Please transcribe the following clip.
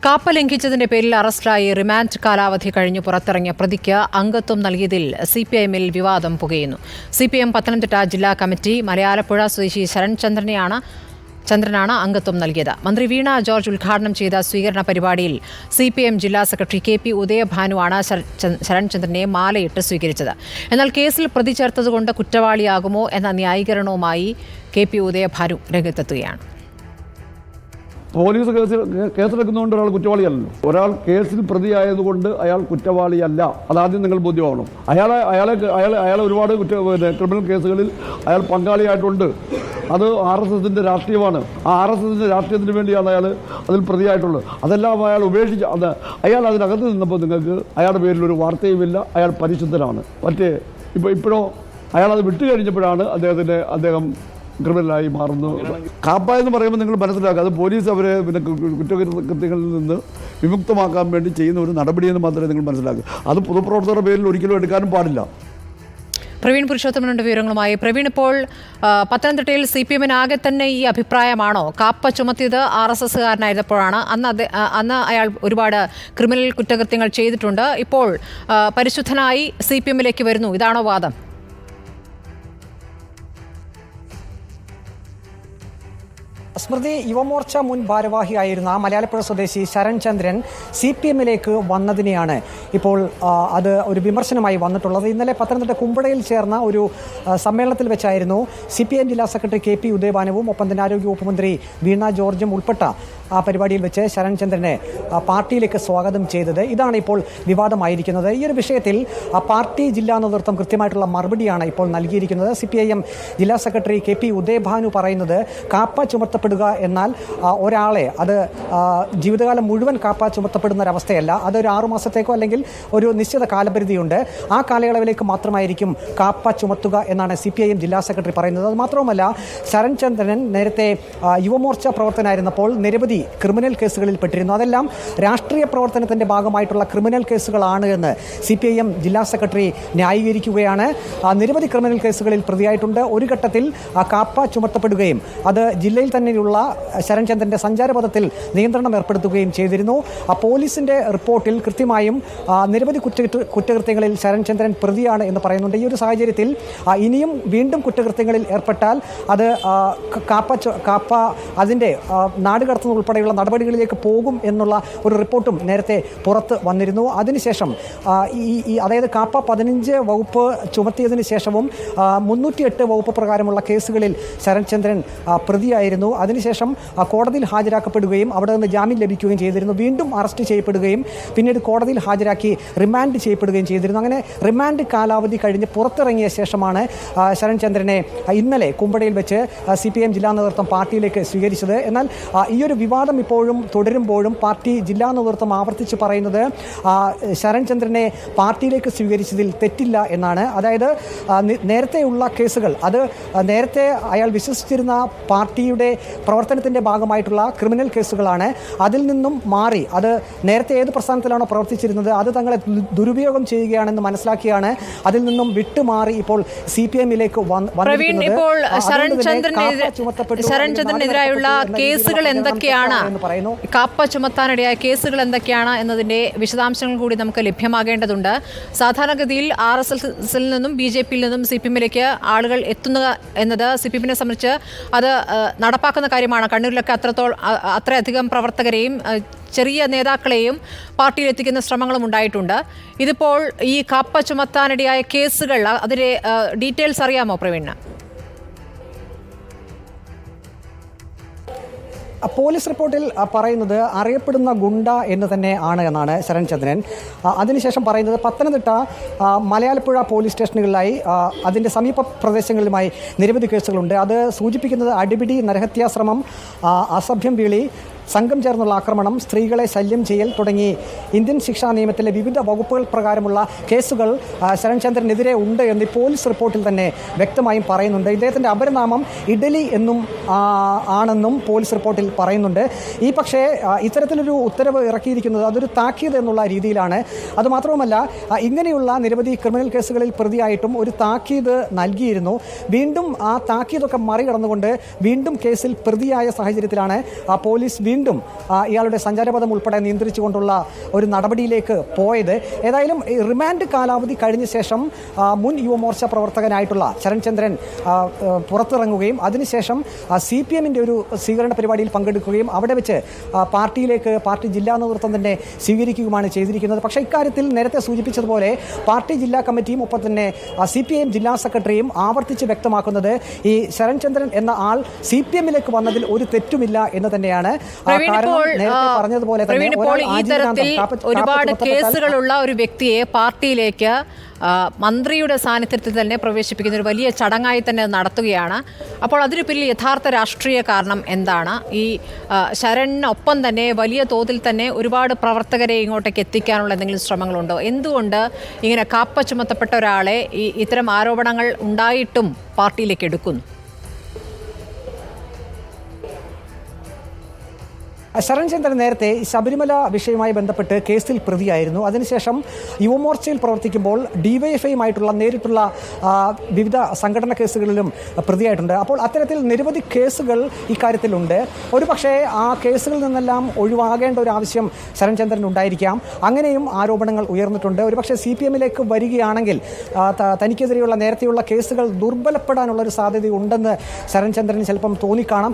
കാപ്പ ലംഘിച്ചതിന്റെ പേരിൽ അറസ്റ്റിലായി റിമാൻഡ് കാലാവധി കഴിഞ്ഞു പുറത്തിറങ്ങിയ പ്രതിക്ക് അംഗത്വം നൽകിയതിൽ സിപിഐഎമ്മിൽ വിവാദം പുകയുന്നു. സിപിഎം പത്തനംതിട്ട ജില്ലാ കമ്മിറ്റി മലയാലപ്പുഴ സ്വദേശി ചന്ദ്രനാണ് അംഗത്വം നൽകിയത്. മന്ത്രി വീണ ജോർജ് ഉദ്ഘാടനം ചെയ്ത സ്വീകരണ പരിപാടിയിൽ സിപിഎം ജില്ലാ സെക്രട്ടറി കെ.പി. ഉദയഭാനുവാണ് ശരൺചന്ദ്രനെ മാലയിട്ട് സ്വീകരിച്ചത്. എന്നാൽ കേസിൽ പ്രതി ചേർത്തതുകൊണ്ട് കുറ്റവാളിയാകുമോ എന്ന ന്യായീകരണവുമായി കെ.പി. ഉദയഭാനു രംഗത്തെത്തുകയാണ്. പോലീസ് കേസെടുക്കുന്നതുകൊണ്ട് ഒരാൾ കുറ്റവാളിയല്ലല്ലോ. ഒരാൾ കേസിൽ പ്രതിയായതുകൊണ്ട് അയാൾ കുറ്റവാളിയല്ല. അതാദ്യം നിങ്ങൾ ബോധ്യമാവണം. അയാളെ ഒരുപാട് ക്രിമിനൽ കേസുകളിൽ അയാൾ പങ്കാളിയായിട്ടുണ്ട്. അത് RSSന്റെ രാഷ്ട്രീയമാണ്. ആ RSSന്റെ രാഷ്ട്രീയത്തിന് വേണ്ടിയാണ് അയാൾ അതിൽ പ്രതിയായിട്ടുള്ളത്. അതെല്ലാം അയാൾ ഉപേക്ഷിച്ച് അയാൾ അതിനകത്ത് നിന്നപ്പോൾ നിങ്ങൾക്ക് അയാളുടെ പേരിലൊരു വാർത്തയുമില്ല. അയാൾ പരിശുദ്ധനാണ്. ഇപ്പോഴോ അയാൾ അത് വിട്ടുകഴിഞ്ഞപ്പോഴാണ് അദ്ദേഹം ക്രിമിനലായി മാറുന്നു. കാപ്പ എന്ന് പറയുമ്പോൾ നിങ്ങൾ മനസ്സിലാക്കുക, അത് പോലീസ് അവരെ കുറ്റകൃത്യങ്ങളിൽ നിന്ന് വിമുക്തമാക്കാൻ വേണ്ടി ചെയ്യുന്ന ഒരു നടപടിയെന്ന് മാത്രമേ നിങ്ങൾ മനസ്സിലാക്കൂ. അത് പൊതുപ്രവർത്തകരുടെ പേരിൽ ഒരിക്കലും എടുക്കാനും പാടില്ല. പ്രവീൺ പുരുഷോത്തമനുണ്ട് വിവരങ്ങളുമായി. പ്രവീൺ, ഇപ്പോൾ പത്തനംതിട്ടയിൽ CPM-നാകെ തന്നെ ഈ അഭിപ്രായമാണോ? കാപ്പ ചുമത്തിയത് RSSകാരനായിരുന്നപ്പോഴാണ്. അന്ന് അയാൾ ഒരുപാട് ക്രിമിനൽ കുറ്റകൃത്യങ്ങൾ ചെയ്തിട്ടുണ്ട്. ഇപ്പോൾ പരിശുദ്ധനായി CPM-ലേക്ക് വരുന്നു. ഇതാണോ വാദം? സ്മൃതി, യുവമോർച്ച മുൻ ഭാരവാഹിയായിരുന്ന മലയാലപ്പുഴ സ്വദേശി ശരൺചന്ദ്രൻ CPM-ലേക്ക് വന്നതിനെയാണ് ഇപ്പോൾ അത് ഒരു വിമർശനമായി വന്നിട്ടുള്ളത്. ഇന്നലെ പത്തനംതിട്ട കുമ്പടയിൽ ചേർന്ന ഒരു സമ്മേളനത്തിൽ വെച്ചായിരുന്നു CPM ജില്ലാ സെക്രട്ടറി കെ.പി. ഉദയഭാനുവും ഒപ്പം തന്നെ ആരോഗ്യവകുപ്പ് മന്ത്രി വീണ ജോർജും ഉൾപ്പെട്ട ആ പരിപാടിയിൽ വെച്ച് ശരൺചന്ദ്രനെ പാർട്ടിയിലേക്ക് സ്വാഗതം ചെയ്തത്. ഇതാണ് ഇപ്പോൾ വിവാദമായിരിക്കുന്നത്. ഈ ഒരു വിഷയത്തിൽ പാർട്ടി ജില്ലാ നേതൃത്വം കൃത്യമായിട്ടുള്ള മറുപടിയാണ് ഇപ്പോൾ നൽകിയിരിക്കുന്നത്. CPIM ജില്ലാ സെക്രട്ടറി കെ.പി. ഉദയഭാനു പറയുന്നത് കാപ്പ ചുമത്തപ്പെടുക എന്നാൽ ഒരാളെ അത് ജീവിതകാലം മുഴുവൻ കാപ്പ ചുമത്തപ്പെടുന്ന ഒരവസ്ഥയല്ല. അതൊരു 6 മാസത്തേക്കോ അല്ലെങ്കിൽ ഒരു നിശ്ചിത കാലപരിധിയുണ്ട്. ആ കാലയളവിലേക്ക് മാത്രമായിരിക്കും കാപ്പ ചുമത്തുക എന്നാണ് CPIM ജില്ലാ സെക്രട്ടറി പറയുന്നത്. അത് മാത്രവുമല്ല, ശരൺചന്ദ്രൻ നേരത്തെ യുവമോർച്ച പ്രവർത്തനായിരുന്നപ്പോൾ നിരവധി ക്രിമിനൽ കേസുകളിൽ പെട്ടിരുന്നു. അതെല്ലാം രാഷ്ട്രീയ പ്രവർത്തനത്തിന്റെ ഭാഗമായിട്ടുള്ള ക്രിമിനൽ കേസുകളാണ് എന്ന് CPIM ജില്ലാ സെക്രട്ടറി ന്യായീകരിക്കുകയാണ്. നിരവധി ക്രിമിനൽ കേസുകളിൽ പ്രതിയായിട്ടുണ്ട്. ഒരു ഘട്ടത്തിൽ കാപ്പ ചുമത്തപ്പെടുകയും അത് ജില്ലയിൽ തന്നെയുള്ള ശരൺചന്ദ്രന്റെ സഞ്ചാരപഥത്തിൽ നിയന്ത്രണം ഏർപ്പെടുത്തുകയും ചെയ്തിരുന്നു. പോലീസിന്റെ റിപ്പോർട്ടിൽ കൃത്യമായും നിരവധി കുറ്റകൃത്യങ്ങളിൽ ശരൺചന്ദ്രൻ പ്രതിയാണ് എന്ന് പറയുന്നുണ്ട്. ഈ ഒരു സാഹചര്യത്തിൽ ഇനിയും വീണ്ടും കുറ്റകൃത്യങ്ങളിൽ ഏർപ്പെട്ടാൽ അത് കാപ്പ അതിന്റെ നാടുകടത്തുന്ന ഉൾപ്പെടെയുള്ള നടപടികളിലേക്ക് പോകും എന്നുള്ള ഒരു റിപ്പോർട്ടും നേരത്തെ പുറത്ത് വന്നിരുന്നു. അതിനുശേഷം അതായത് കാപ്പ 15 വകുപ്പ് ചുമത്തിയതിനു ശേഷവും 308 വകുപ്പ് പ്രകാരമുള്ള കേസുകളിൽ ശരൺചന്ദ്രൻ പ്രതിയായിരുന്നു. അതിനുശേഷം കോടതിയിൽ ഹാജരാക്കപ്പെടുകയും അവിടെ നിന്ന് ജാമ്യം ലഭിക്കുകയും ചെയ്തിരുന്നു. വീണ്ടും അറസ്റ്റ് ചെയ്യപ്പെടുകയും പിന്നീട് കോടതിയിൽ ഹാജരാക്കി റിമാൻഡ് ചെയ്യപ്പെടുകയും ചെയ്തിരുന്നു. അങ്ങനെ റിമാൻഡ് കാലാവധി കഴിഞ്ഞ് പുറത്തിറങ്ങിയ ശേഷമാണ് ശരൺചന്ദ്രനെ ഇന്നലെ കുമ്പടയിൽ വെച്ച് CPM ജില്ലാ നേതൃത്വം പാർട്ടിയിലേക്ക് സ്വീകരിച്ചത്. എന്നാൽ ഈ ഒരു വിവാദം ഇപ്പോഴും തുടരുമ്പോഴും പാർട്ടി ജില്ലാ നേതൃത്വം ആവർത്തിച്ച് പറയുന്നത് ശരൺചന്ദ്രനെ പാർട്ടിയിലേക്ക് സ്വീകരിച്ചതിൽ തെറ്റില്ല എന്നാണ്. അതായത് നേരത്തെയുള്ള കേസുകൾ അത് നേരത്തെ അയാൾ വിശ്വസിച്ചിരുന്ന പാർട്ടിയുടെ പ്രവർത്തനത്തിന്റെ ഭാഗമായിട്ടുള്ള ക്രിമിനൽ കേസുകളാണ്. അതിൽ നിന്നും മാറി അത് നേരത്തെ ഏത് പ്രസ്ഥാനത്തിലാണോ പ്രവർത്തിച്ചിരുന്നത് അത് തങ്ങളെ ദുരുപയോഗം ചെയ്യുകയാണെന്ന് മനസ്സിലാക്കിയാണ് അതിൽ നിന്നും വിട്ടുമാറി ഇപ്പോൾ CPM-ലേക്ക് ശരൺചന്ദ്രനെതിരായുള്ള കേസുകൾ എന്തൊക്കെയാണ്, കാപ്പ ചുമത്താനിടയായ കേസുകൾ എന്തൊക്കെയാണ് എന്നതിന്റെ വിശദാംശങ്ങൾ കൂടി നമുക്ക് ലഭ്യമാകേണ്ടതുണ്ട്. സാധാരണഗതിയിൽ RSSൽ നിന്നും BJP-യിൽ നിന്നും CPM-ലേക്ക് ആളുകൾ എത്തുക എന്നത് CPM-നെ സംബന്ധിച്ച് അത് നടപ്പാക്കുന്ന കാര്യമാണ്. കണ്ണൂരിലൊക്കെ അത്രയധികം പ്രവർത്തകരെയും ചെറിയ നേതാക്കളെയും പാർട്ടിയിൽ എത്തിക്കുന്ന ശ്രമങ്ങളും ഉണ്ടായിട്ടുണ്ട്. ഇതിപ്പോൾ ഈ കാപ്പ ചുമത്താനിടയായ കേസുകൾ അതിന്റെ ഡീറ്റെയിൽസ് അറിയാമോ പ്രവീണ്? പോലീസ് റിപ്പോർട്ടിൽ പറയുന്നത് അറിയപ്പെടുന്ന ഗുണ്ട എന്ന് തന്നെ ആണ് എന്നാണ് ശരൺചന്ദ്രൻ. അതിനുശേഷം പറയുന്നത് പത്തനംതിട്ട മലയാലപ്പുഴ പോലീസ് സ്റ്റേഷനുകളിലായി അതിൻ്റെ സമീപ പ്രദേശങ്ങളുമായി നിരവധി കേസുകളുണ്ട്. അത് സൂചിപ്പിക്കുന്നത് അടിപിടി, നരഹത്യാശ്രമം, അസഭ്യം വിളി, സംഘം ചേർന്നുള്ള ആക്രമണം, സ്ത്രീകളെ ശല്യം ചെയ്യൽ തുടങ്ങി ഇന്ത്യൻ ശിക്ഷാ നിയമത്തിലെ വിവിധ വകുപ്പുകൾ പ്രകാരമുള്ള കേസുകൾ ശരൺചന്ദ്രനെതിരെ ഉണ്ട് എന്ന് പോലീസ് റിപ്പോർട്ടിൽ തന്നെ വ്യക്തമായും പറയുന്നുണ്ട്. ഇദ്ദേഹത്തിൻ്റെ അപരനാമം ഇഡലി എന്നും ആണെന്നും പോലീസ് റിപ്പോർട്ടിൽ പറയുന്നുണ്ട്. ഈ പക്ഷേ ഇത്തരത്തിലൊരു ഉത്തരവ് ഇറക്കിയിരിക്കുന്നത് അതൊരു താക്കീത് എന്നുള്ള രീതിയിലാണ്. അതുമാത്രവുമല്ല, ഇങ്ങനെയുള്ള നിരവധി ക്രിമിനൽ കേസുകളിൽ പ്രതിയായിട്ടും ഒരു താക്കീത് നൽകിയിരുന്നു. വീണ്ടും ആ താക്കീതൊക്കെ മറികടന്നുകൊണ്ട് വീണ്ടും കേസിൽ പ്രതിയായ സാഹചര്യത്തിലാണ് പോലീസ് വീണ്ടും ഇയാളുടെ സഞ്ചാരപഥം ഉൾപ്പെടെ നിയന്ത്രിച്ചുകൊണ്ടുള്ള ഒരു നടപടിയിലേക്ക് പോയത്. ഏതായാലും റിമാൻഡ് കാലാവധി കഴിഞ്ഞ ശേഷം മുൻ യുവമോർച്ച പ്രവർത്തകനായിട്ടുള്ള ശരൺചന്ദ്രൻ പുറത്തിറങ്ങുകയും അതിനുശേഷം CPM-ന്റെ ഒരു സ്വീകരണ പരിപാടിയിൽ പങ്കെടുക്കുകയും അവിടെ വെച്ച് പാർട്ടി ജില്ലാ നേതൃത്വം തന്നെ സ്വീകരിക്കുകയുമാണ് ചെയ്തിരിക്കുന്നത്. പക്ഷേ ഇക്കാര്യത്തിൽ നേരത്തെ സൂചിപ്പിച്ചതുപോലെ പാർട്ടി ജില്ലാ കമ്മിറ്റിയും ഒപ്പം തന്നെ CPIM ജില്ലാ സെക്രട്ടറിയും ആവർത്തിച്ച് വ്യക്തമാക്കുന്നത് ഈ ശരൺചന്ദ്രൻ എന്ന ആൾ CPM-ലേക്ക് വന്നതിൽ ഒരു തെറ്റുമില്ല എന്ന് തന്നെയാണ്. പറഞ്ഞതുപോലെ തന്നെ ഈ തരത്തിൽ ഒരുപാട് കേസുകളുള്ള ഒരു വ്യക്തിയെ പാർട്ടിയിലേക്ക് മന്ത്രിയുടെ സാന്നിധ്യത്തിൽ തന്നെ പ്രവേശിപ്പിക്കുന്ന ഒരു വലിയ ചടങ്ങായി തന്നെ നടത്തുകയാണ്. അപ്പോൾ അതിന് പിന്നിൽ യഥാർത്ഥ രാഷ്ട്രീയ കാരണം എന്താണ്? ഈ ശരണിനൊപ്പം തന്നെ വലിയ തോതിൽ തന്നെ ഒരുപാട് പ്രവർത്തകരെ ഇങ്ങോട്ടേക്ക് എത്തിക്കാനുള്ള എന്തെങ്കിലും ശ്രമങ്ങളുണ്ടോ? എന്തുകൊണ്ട് ഇങ്ങനെ കാപ്പ ചുമത്തപ്പെട്ട ഒരാളെ ഇത്തരം ആരോപണങ്ങൾ ഉണ്ടായിട്ടും പാർട്ടിയിലേക്ക് എടുക്കുന്നു? ശരൺചന്ദ്രൻ നേരത്തെ ശബരിമല വിഷയവുമായി ബന്ധപ്പെട്ട് കേസിൽ പ്രതിയായിരുന്നു. അതിനുശേഷം യുവമോർച്ചയിൽ പ്രവർത്തിക്കുമ്പോൾ DYFI-യുമായിട്ടുള്ള നേരിട്ടുള്ള വിവിധ സംഘടന കേസുകളിലും പ്രതിയായിട്ടുണ്ട്. അപ്പോൾ അത്തരത്തിൽ നിരവധി കേസുകൾ ഇക്കാര്യത്തിലുണ്ട്. ഒരുപക്ഷെ ആ കേസുകളിൽ നിന്നെല്ലാം ഒഴിവാകേണ്ട ഒരു ആവശ്യം ശരൺചന്ദ്രൻ ഉണ്ടായിരിക്കാം. അങ്ങനെയും ആരോപണങ്ങൾ ഉയർന്നിട്ടുണ്ട്. ഒരുപക്ഷെ CPM-ലേക്ക് വരികയാണെങ്കിൽ തനിക്കെതിരെയുള്ള നേരത്തെയുള്ള കേസുകൾ ദുർബലപ്പെടാനുള്ളൊരു സാധ്യതയുണ്ടെന്ന് ശരൺചന്ദ്രന് ചിലപ്പം തോന്നിക്കാണാം.